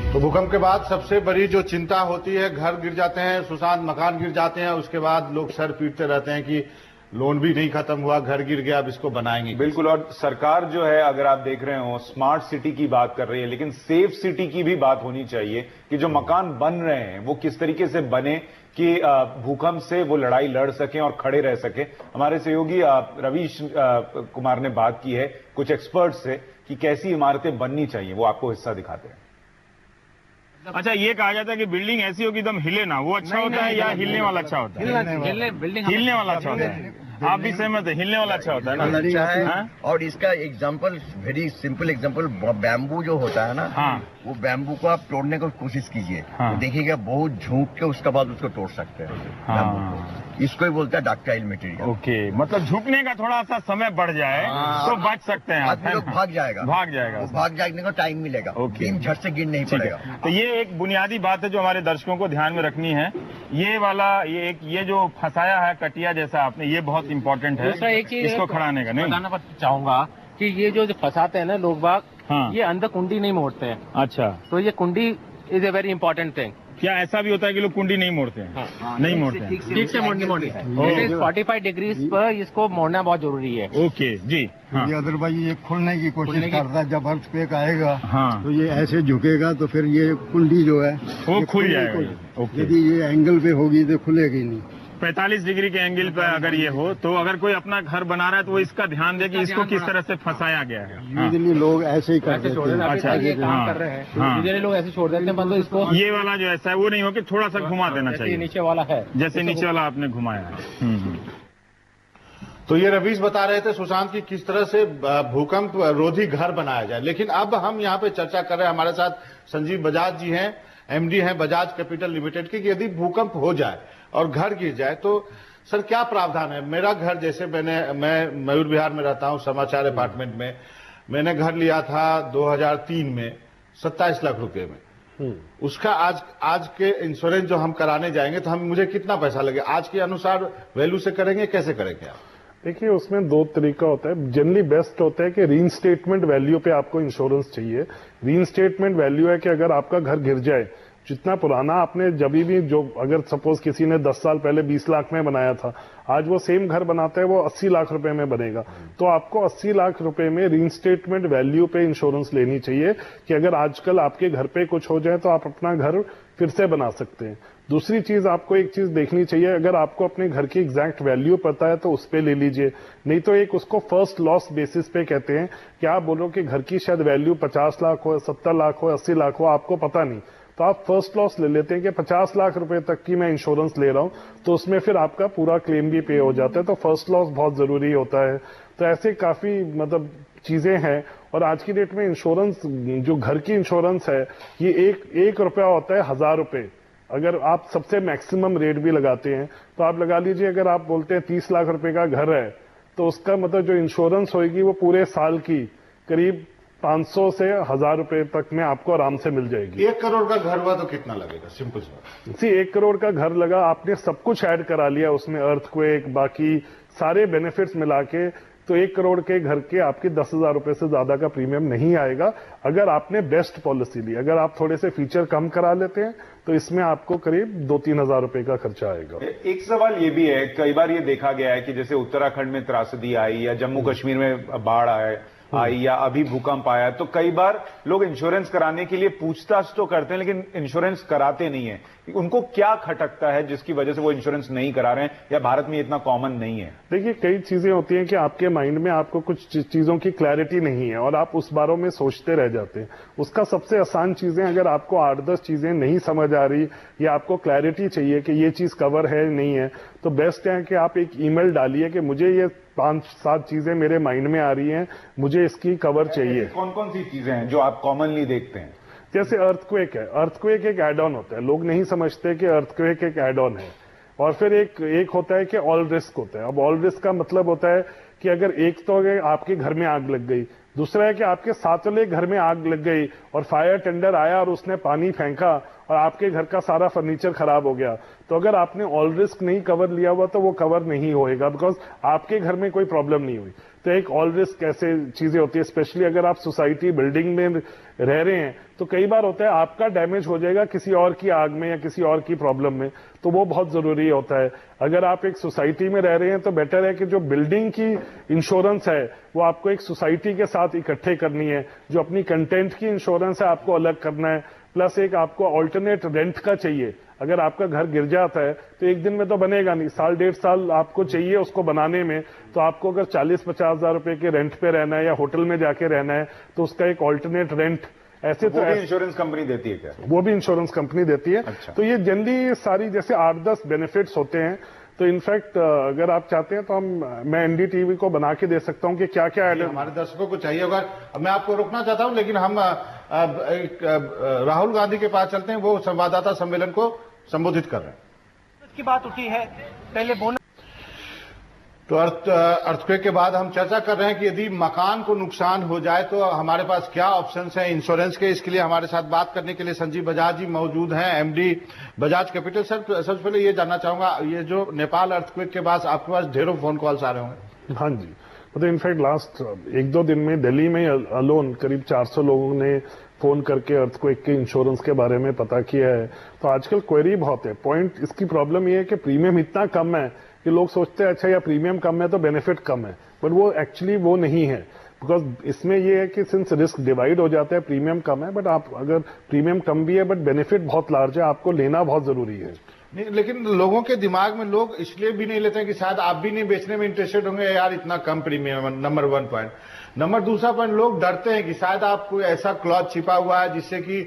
तो भूकंप के बाद सबसे बड़ी जो चिंता होती है, घर गिर जाते हैं, सुनसान मकान गिर जाते हैं, उसके बाद लोग सर पीटते रहते हैं कि लोन भी नहीं खत्म हुआ, घर गिर गया, अब इसको बनाएंगे। बिल्कुल, और सरकार जो है, अगर आप देख रहे हो, स्मार्ट सिटी की बात कर रही है, लेकिन सेफ सिटी की भी बात होनी चाहिए कि जो मकान बन रहे हैं वो किस तरीके से बने कि भूकंप से वो लड़ाई लड़ सकें और खड़े रह सकें। हमारे सहयोगी रवीश कुमार ने बात की है कुछ एक्सपर्ट से कि कैसी इमारतें बननी चाहिए, वो आपको हिस्सा दिखाते हैं। अच्छा, ये कहा जाता है कि बिल्डिंग ऐसी हो कि एकदम हिले ना, वो अच्छा होता है या हिलने वाला अच्छा होता है? बिल्डिंग हिलने वाला अच्छा होता है। आप भी सहमत है, हिलने वाला अच्छा होता है ना? अच्छा है। और इसका example, very simple example, bamboo जो होता है ना, हाँ, वो बैम्बू को आप तोड़ने की कोशिश कीजिए, हाँ, तो देखिएगा बहुत झुक के उसके बाद उसको तोड़ सकते हैं। हाँ, इसको ही बोलता है डक्टाइल मटेरियल। ओके, मतलब झुकने का थोड़ा सा समय बढ़ जाए तो बच सकते हैं आप, आदमी लोग भाग जाएगा, भाग जाएगा, भाग जाने को टाइम मिलेगा, बीम झट से गिर नहीं पड़ेगा। तो ये एक बुनियादी बात है जो हमारे दर्शकों को ध्यान में रखनी है। ये वाला ये जो फंसाया है कटिया जैसा आपने, ये बहुत इंपॉर्टेंट है। एक चीज इसको खड़ाने का नहीं बताना चाहूंगा कि ये जो फंसाते हैं ना लोग बाग, हाँ, ये अंदर कुंडी नहीं मोड़ते हैं। अच्छा, तो ये कुंडी is a very important thing. क्या ऐसा भी होता है कि लोग कुंडी नहीं मोड़ते हैं? हाँ, नहीं मोड़ते हैं, ठीक से मोड़नी है। 45 डिग्री पर इसको मोड़ना बहुत जरूरी है। ओके जी, हाँ, अदरवाइज ये खुलने की कोशिश करता है, जब अर्थक्वेक आएगा हाँ, तो ये ऐसे झुकेगा तो फिर ये कुंडी जो है वो खुल जाएगा। ओके, यदि ये एंगल पे होगी तो खुलेगी नहीं। 45 डिग्री के एंगल पर अगर ये हो तो अगर कोई अपना घर बना रहा है तो वो इसका ध्यान दे कि इसको किस तरह से फंसाया गया है। यूजली लोग ऐसे ही करते हैं। अच्छा, ये काम कर रहे हैं, यूजुअली लोग ऐसे छोड़ देते हैं, मतलब इसको ये वाला जो ऐसा है वो नहीं हो कि थोड़ा सा घुमा देना चाहिए, नीचे वाला है जैसे नीचे वाला आपने घुमाया है। तो ये रवीश बता रहे थे सुशांत की किस तरह से भूकंप रोधी घर बनाया जाए। लेकिन अब हम यहाँ पे चर्चा कर रहे हैं, हमारे साथ संजीव बजाज जी हैं, एमडी हैं बजाज कैपिटल लिमिटेड के, कि यदि भूकंप हो जाए और घर गिर जाए तो सर क्या प्रावधान है। मेरा घर, जैसे मैं मयूर विहार में रहता हूं, समाचार अपार्टमेंट में, मैंने घर लिया था 2003 में 27 लाख रुपए में। उसका आज के इंश्योरेंस जो हम कराने जाएंगे तो मुझे कितना पैसा लगे, आज के अनुसार वैल्यू से करेंगे, कैसे करेंगे आप? देखिए, उसमें दो तरीका होता है। जनरली बेस्ट होता है कि रीइंस्टेटमेंट वैल्यू पे आपको इंश्योरेंस चाहिए। रीइंस्टेटमेंट वैल्यू है कि अगर आपका घर गिर जाए, जितना पुराना आपने जब भी, जो अगर सपोज किसी ने 10 साल पहले 20 लाख में बनाया था, आज वो सेम घर बनाता है वो 80 लाख रुपए में बनेगा, तो आपको 80 लाख रुपए में रीइंस्टेटमेंट वैल्यू पे इंश्योरेंस लेनी चाहिए कि अगर आजकल आपके घर पे कुछ हो जाए तो आप अपना घर फिर से बना सकते हैं। दूसरी चीज, आपको एक चीज देखनी चाहिए, अगर आपको अपने घर की एग्जैक्ट वैल्यू पता है तो उस पे ले लीजिए, नहीं तो एक उसको फर्स्ट लॉस बेसिस पे कहते हैं कि आप बोलो कि घर की शायद वैल्यू 50 लाख हो, 70 लाख हो, 80 लाख हो, आपको पता नहीं, तो आप फर्स्ट लॉस ले लेते हैं कि 50 लाख रुपए तक की मैं इंश्योरेंस ले रहा हूं, तो उसमें फिर आपका पूरा क्लेम भी पे हो जाता है। तो फर्स्ट लॉस बहुत जरूरी होता है। तो ऐसे काफी मतलब चीजें हैं। और आज की डेट में इंश्योरेंस, जो घर की इंश्योरेंस है, ये एक रुपया होता है 1000 रुपए। अगर आप सबसे मैक्सिमम रेट भी लगाते हैं तो आप लगा लीजिए, अगर आप बोलते हैं 30 लाख रुपए का घर है तो उसका मतलब जो इंश्योरेंस होगी वो पूरे साल की करीब 500 से 1000 रुपए तक में आपको आराम से मिल जाएगी। 1 करोड़ का घर हुआ तो कितना लगेगा? सिंपल सी 1 करोड़ का घर लगा, आपने सब कुछ ऐड करा लिया उसमें, अर्थक्वेक, बाकी सारे बेनिफिट्स मिला के, तो 1 करोड़ के घर के आपके 10,000 रुपए से ज्यादा का प्रीमियम नहीं आएगा अगर आपने बेस्ट पॉलिसी ली। अगर आप थोड़े से फीचर कम करा लेते हैं तो इसमें आपको करीब 2-3 हजार रुपए का खर्चा आएगा। एक सवाल ये भी है, कई बार ये देखा गया है कि जैसे उत्तराखंड में त्रासदी आई या जम्मू कश्मीर में बाढ़ आई या अभी भूकंप आया, तो कई बार लोग इंश्योरेंस कराने के लिए पूछताछ तो करते हैं लेकिन इंश्योरेंस कराते नहीं है। उनको क्या खटकता है जिसकी वजह से वो इंश्योरेंस नहीं करा रहे हैं, या भारत में इतना कॉमन नहीं है? देखिए, कई चीजें होती हैं कि आपके माइंड में आपको कुछ चीजों की क्लैरिटी नहीं है और आप उस बारे में सोचते रह जाते हैं। उसका सबसे आसान चीजें, अगर आपको 8-10 चीजें नहीं समझ आ रही या आपको क्लैरिटी चाहिए कि ये चीज कवर है नहीं है, तो बेस्ट है कि आप एक ईमेल डालिए कि मुझे ये 5-7 चीजें मेरे माइंड में आ रही हैं, मुझे इसकी कवर चाहिए। कौन कौन सी चीजें हैं जो आप कॉमनली देखते हैं? जैसे अर्थक्वेक है, अर्थक्वेक एक एड ऑन होता है, लोग नहीं समझते कि अर्थक्वेक एक एड ऑन है। और फिर एक होता है कि ऑल रिस्क होता है। अब ऑल रिस्क का मतलब होता है कि अगर एक तो आपके घर में आग लग गई, दूसरा है कि आपके साथ वाले घर में आग लग गई और फायर टेंडर आया और उसने पानी फेंका और आपके घर का सारा फर्नीचर खराब हो गया, तो अगर आपने ऑल रिस्क नहीं कवर लिया हुआ तो वो कवर नहीं होएगा, बिकॉज आपके घर में कोई प्रॉब्लम नहीं हुई। तो एक ऑल रिस्क ऐसे चीजें होती है, स्पेशली अगर आप सोसाइटी बिल्डिंग में रह रहे हैं तो कई बार होता है आपका डैमेज हो जाएगा किसी और की आग में या किसी और की प्रॉब्लम में, तो वो बहुत जरूरी होता है। अगर आप एक सोसाइटी में रह रहे हैं तो बेटर है कि जो बिल्डिंग की इंश्योरेंस है वो आपको एक सोसाइटी के साथ इकट्ठे करनी है, जो अपनी कंटेंट की इंश्योरेंस है आपको अलग करना है, प्लस एक आपको ऑल्टरनेट रेंट का चाहिए। अगर आपका घर गिर जाता है तो एक दिन में तो बनेगा नहीं, साल 1.5 साल आपको चाहिए उसको बनाने में, तो आपको अगर 40-50 हजार रुपए के रेंट पे रहना है या होटल में जाके रहना है तो उसका एक ऑल्टरनेट रेंट ऐसे तो इंश्योरेंस कंपनी देती है क्या? वो भी इंश्योरेंस कंपनी देती है। अच्छा। तो ये जनरली सारी जैसे 8-10 बेनिफिट्स होते हैं। तो इनफैक्ट अगर आप चाहते हैं तो मैं एनडीटीवी को बना के दे सकता हूं कि क्या क्या हमारे दर्शकों को चाहिए होगा। मैं आपको रोकना चाहता हूं, लेकिन हम राहुल गांधी के पास चलते हैं, वो संवाददाता सम्मेलन को संबोधित कर रहे हैं। की बात उठी है पहले बोनस। तो अर्थक्वेक के बाद हम चर्चा कर रहे हैं कि यदि मकान को नुकसान हो जाए तो हमारे पास क्या ऑप्शंस हैं इंश्योरेंस के। इसके लिए हमारे साथ बात करने के लिए संजीव बजाज जी मौजूद हैं, एमडी बजाज कैपिटल। सर, सबसे पहले ये जानना चाहूंगा, ये जो नेपाल अर्थक्वेक के बाद आपके पास ढेरों फोन कॉल्स आ रहे होंगे। हाँ जी, तो इनफैक्ट लास्ट 1-2 दिन में दिल्ली में अलोन करीब 400 लोगों ने फोन करके अर्थक्वेक के इंश्योरेंस के बारे में पता किया है। तो आजकल क्वेरी बहुत है। पॉइंट इसकी प्रॉब्लम ये है कि प्रीमियम इतना कम है कि लोग सोचते हैं अच्छा या प्रीमियम कम है तो बेनिफिट कम है, बट वो एक्चुअली वो नहीं है। बिकॉज इसमें ये है कि सिंस रिस्क डिवाइड हो जाता है, प्रीमियम कम है, बट आप अगर प्रीमियम कम भी है बट बेनिफिट बहुत लार्ज है, आपको लेना बहुत जरूरी है। नहीं, लेकिन लोगों के दिमाग में लोग इसलिए भी नहीं लेते हैं कि शायद आप भी नहीं बेचने में इंटरेस्टेड होंगे, यार इतना कम प्रीमियम। Number 1 point. नंबर दूसरा पॉइंट, लोग डरते हैं कि शायद आप कोई ऐसा क्लॉज छिपा हुआ है जिससे कि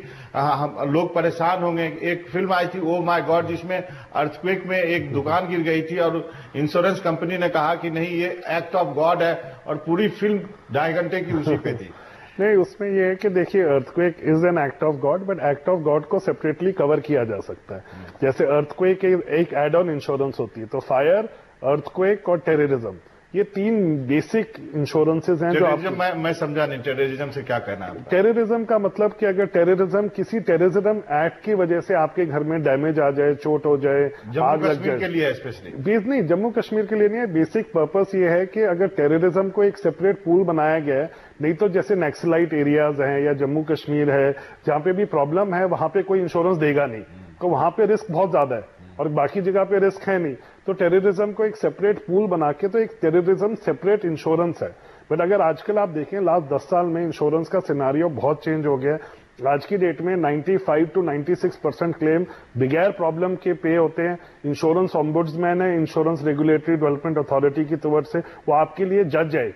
लोग परेशान होंगे। एक फिल्म आई थी ओ माय गॉड, जिसमें अर्थक्वेक में एक दुकान गिर गई थी और इंश्योरेंस कंपनी ने कहा कि नहीं ये एक्ट ऑफ गॉड है, और पूरी फिल्म 2.5 घंटे की उसी पे थी। नहीं, उसमें ये है कि देखिए earthquake is an act of God, but act of God को सेपरेटली कवर किया जा सकता है। जैसे अर्थक्वेक एक एड ऑन इंश्योरेंस होती है, तो फायर, अर्थक्वेक और टेररिज्म, ये 3 बेसिक इंश्योरेंसेज हैं जो आप। मैं समझा नहीं टेररिज्म से क्या कहना है। टेररिज्म का मतलब कि अगर टेररिज्म किसी टेररिज्म एक्ट की वजह से आपके घर में डैमेज आ जाए, चोट हो जाए, आग लग जाए, के लिए स्पेशली नहीं, जम्मू कश्मीर के लिए नहीं है। बेसिक पर्पस ये है कि अगर टेररिज्म को एक सेपरेट पूल बनाया गया है, नहीं तो जैसे नक्सलाइट एरियाज हैं या जम्मू कश्मीर है जहां पे भी प्रॉब्लम है वहां पे कोई इंश्योरेंस देगा नहीं, तो वहां पे रिस्क बहुत ज्यादा है और बाकी जगह पे रिस्क है नहीं। तो टेररिज्म को एक सेपरेट पूल बना के तो एक टेररिज्म सेपरेट इंश्योरेंस है। बट अगर आजकल आप देखें लास्ट 10 साल में इंश्योरेंस का सिनारियो बहुत चेंज हो गया है। आज की डेट में 95 to 96% क्लेम बगैर प्रॉब्लम के पे होते हैं। इंश्योरेंस ऑम्बुड्समैन है, इंश्योरेंस रेगुलेटरी डेवलपमेंट अथॉरिटी की तरफ से, वो आपके लिए जज है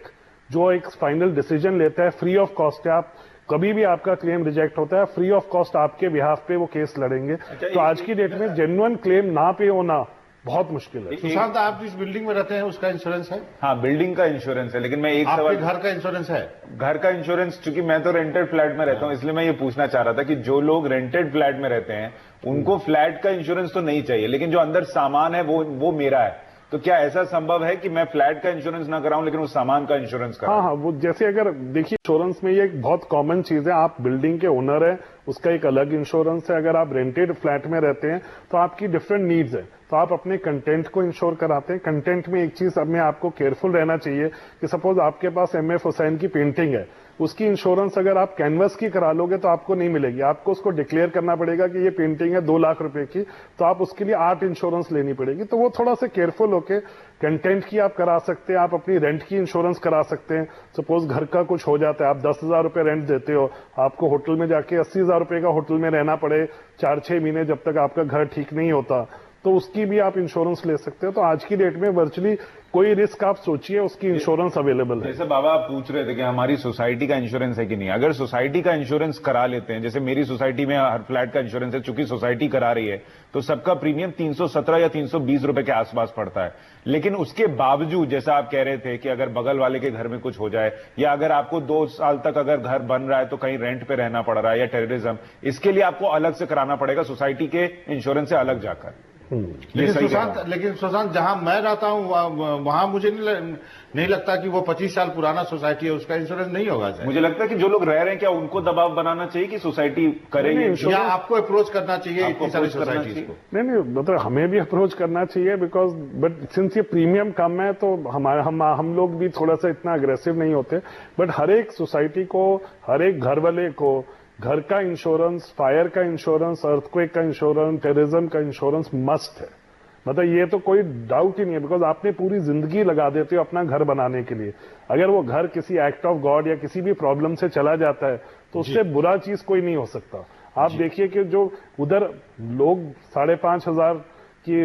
जो एक फाइनल डिसीजन लेता है, फ्री ऑफ कॉस्ट है। आप कभी भी आपका क्लेम रिजेक्ट होता है, फ्री ऑफ कॉस्ट आपके बिहाफ पे वो केस लड़ेंगे। तो आज की डेट में जेन्युइन क्लेम ना पे होना बहुत मुश्किल है। सुशांत, आप जिस बिल्डिंग में रहते हैं उसका इंश्योरेंस है? हाँ, बिल्डिंग का इंश्योरेंस है, लेकिन मैं एक आपके सवाल, घर का इंश्योरेंस है? घर का इंश्योरेंस, चूंकि मैं तो रेंटेड फ्लैट में रहता हूं, इसलिए मैं ये पूछना चाह रहा था कि जो लोग रेंटेड फ्लैट में रहते हैं उनको फ्लैट का इंश्योरेंस तो नहीं चाहिए, लेकिन जो अंदर सामान है वो मेरा है, तो क्या ऐसा संभव है कि मैं फ्लैट का इंश्योरेंस ना कराऊं लेकिन उस सामान का इंश्योरेंस कराऊं? हाँ, वो जैसे अगर देखिए इंश्योरेंस में ये एक बहुत कॉमन चीज है, आप बिल्डिंग के ओनर है उसका एक अलग इंश्योरेंस है। अगर आप रेंटेड फ्लैट में रहते हैं तो आपकी डिफरेंट नीड्स है, तो आप अपने कंटेंट को इंश्योर कराते हैं। कंटेंट में एक चीज अब में आपको केयरफुल रहना चाहिए कि सपोज आपके पास MF हुसैन की पेंटिंग है, उसकी इंश्योरेंस अगर आप कैनवस की करा लोगे तो आपको नहीं मिलेगी, आपको उसको डिक्लेयर करना पड़ेगा कि ये पेंटिंग है 2 लाख रुपए की, तो आप उसके लिए आर्ट इंश्योरेंस लेनी पड़ेगी। तो वो थोड़ा सा केयरफुल होके कंटेंट की आप करा सकते हैं, आप अपनी रेंट की इंश्योरेंस करा सकते हैं। सपोज घर का कुछ हो जाता है, आप 10,000 रुपए रेंट देते हो, आपको होटल में जाके 80,000 रुपए का होटल में रहना पड़े 4-6 महीने जब तक आपका घर ठीक नहीं होता, तो उसकी भी आप इंश्योरेंस ले सकते हो। तो आज की डेट में वर्चुअली कोई रिस्क आप सोचिए उसकी इंश्योरेंस अवेलेबल है। जैसे बाबा आप पूछ रहे थे कि हमारी सोसाइटी का इंश्योरेंस है कि नहीं, अगर सोसाइटी का इंश्योरेंस करा लेते हैं, जैसे मेरी सोसाइटी में हर फ्लैट का इंश्योरेंस है, चूंकि सोसाइटी करा रही है तो सबका प्रीमियम 317 या 320 रुपए के आसपास पड़ता है। लेकिन उसके बावजूद जैसा आप कह रहे थे कि अगर बगल वाले के घर में कुछ हो जाए, या अगर आपको 2 साल तक अगर घर बन रहा है तो कहीं रेंट पे रहना पड़ रहा है, या टेररिज्म, इसके लिए आपको अलग से कराना पड़ेगा सोसाइटी के इंश्योरेंस से अलग जाकर। लेकिन सुशांत जहां मैं रहता हूं वहां मुझे नहीं लगता कि वो 25 साल पुराना सोसाइटी है, उसका इंश्योरेंस नहीं होगा सर। मुझे लगता है कि जो लोग रह रहे हैं क्या उनको दबाव बनाना चाहिए कि सोसाइटी करेगी, या आपको अप्रोच करना चाहिए इतनी सारी सोसाइटी को? नहीं, मतलब हमें भी अप्रोच करना चाहिए, बिकॉज बट सिंस ये प्रीमियम कम है तो हम लोग भी थोड़ा सा इतना अग्रेसिव नहीं होते। बट हर एक सोसाइटी को, हर एक घर वाले को घर का इंश्योरेंस, फायर का इंश्योरेंस, अर्थक्वेक का इंश्योरेंस, टेररिज्म का इंश्योरेंस मस्ट है। मतलब ये तो कोई डाउट ही नहीं है, बिकॉज आपने पूरी जिंदगी लगा देते हो अपना घर बनाने के लिए। अगर वो घर किसी एक्ट ऑफ गॉड या किसी भी प्रॉब्लम से चला जाता है तो उससे बुरा चीज कोई नहीं हो सकता। आप देखिए कि जो उधर लोग 5,500 की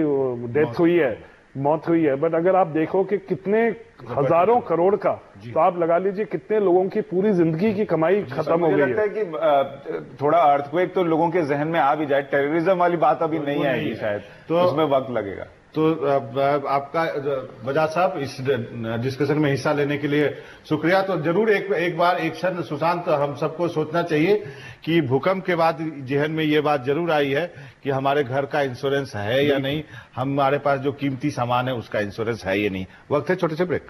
डेथ हुई है, मौत हुई है, बट अगर आप देखो कि कितने हजारों करोड़ का, तो आप लगा लीजिए कितने लोगों की पूरी जिंदगी की कमाई खत्म हो गई है। मुझे लगता है कि थोड़ा अर्थक्वेक तो लोगों के जहन में आ भी जाए, टेररिज्म वाली बात अभी नहीं आएगी शायद, तो उसमें वक्त लगेगा। तो आपका बजाज साहब इस डिस्कशन में हिस्सा लेने के लिए शुक्रिया। तो जरूर एक बार एक क्षण सुशांत हम सबको सोचना चाहिए कि भूकंप के बाद जहन में ये बात जरूर आई है कि हमारे घर का इंश्योरेंस है या नहीं, हमारे पास जो कीमती सामान है उसका इंश्योरेंस है या नहीं। वक्त है छोटे से ब्रेक।